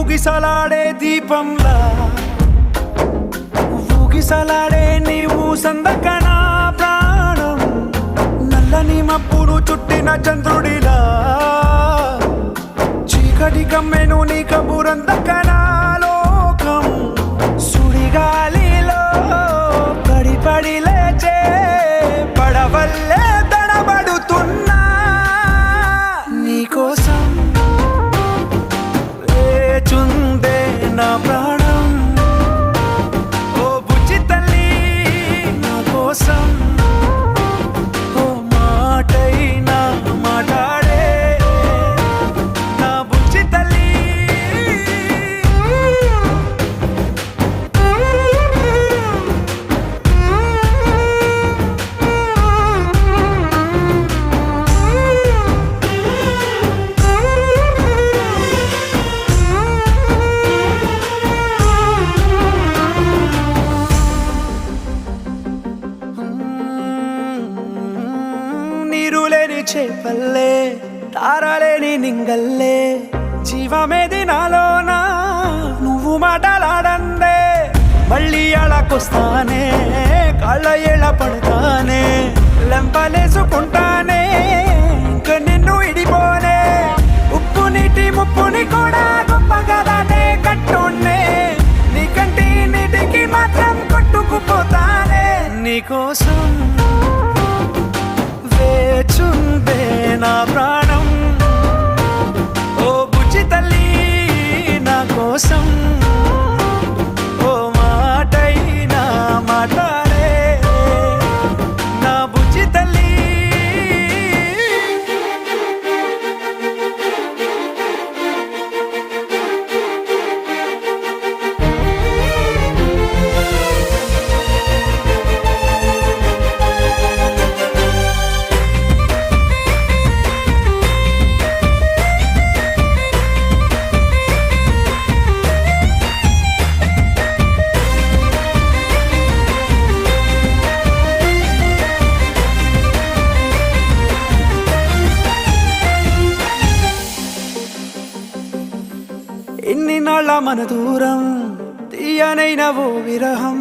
ఊగిసలాడే దీపంలా ఊగిసలాడే నీవు సందకనా ప్రాణం నల్లని మబ్బును చుట్టిన చంద్రుడిలా చీకటి కమ్మెను నీ కబురందకనా లోకం సుడిగాలిలో పడి పడి లేచే పడవల్లే తడబడుతున్నా నీకోసం వేచుందే నా ప్రాణం ఓ బుజ్జి తల్లి నా కోసం ఓ మాటైనా మాట్లాడే నా బుజ్జి తల్లి నీరులేని చేపల్లే తారలేని నింగల్లే జీవమేది నాలోనా నువ్వు మాటలాడందే మళ్ళీ అళకొస్తానే కాళ్ళ ఏళ్ళ పడతానే లెంపలేసుకుంటానే ఇంక నిన్ను ఇడిపోనే ఉప్పు నీటి ముప్పుని కూడా గొప్పగా దాటే కట్టున్నే నీ కంటి నీటికి మాత్రం కొట్టుకుపోతానే నీకోసం వేచుందే నా ప్రాణం ఓ బుజ్జి తల్లి నా కోసం ఓ మాటైనా మాట్లాడే నా బుజ్జి తల్లి ఎన్ని నాళ్ళ మన దూరం తీయనైన ఓ విరహం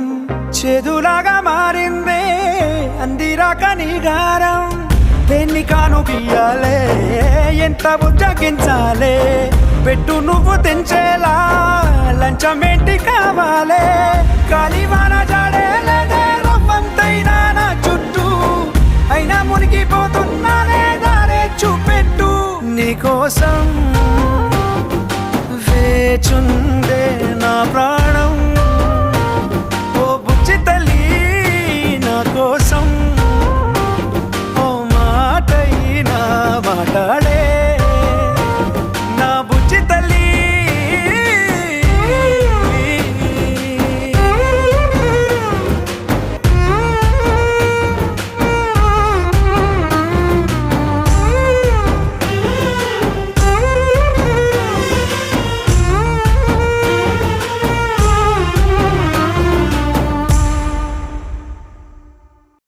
చేదులాగా మారిందే అందిరాక నీగారం దేన్ని కాను గీయాలే ఎంత బుజ్జగించాలే పెట్టు నువ్వు తెంచేలా లంచమేంటి కావాలే కాలివాన జాడేలేదే రవ్వంతైనా నా చుట్టూ అయినా మునిగిపోతున్నానే దారే చూపెట్టు నీకోసం వేచుందే నా ప్రాణం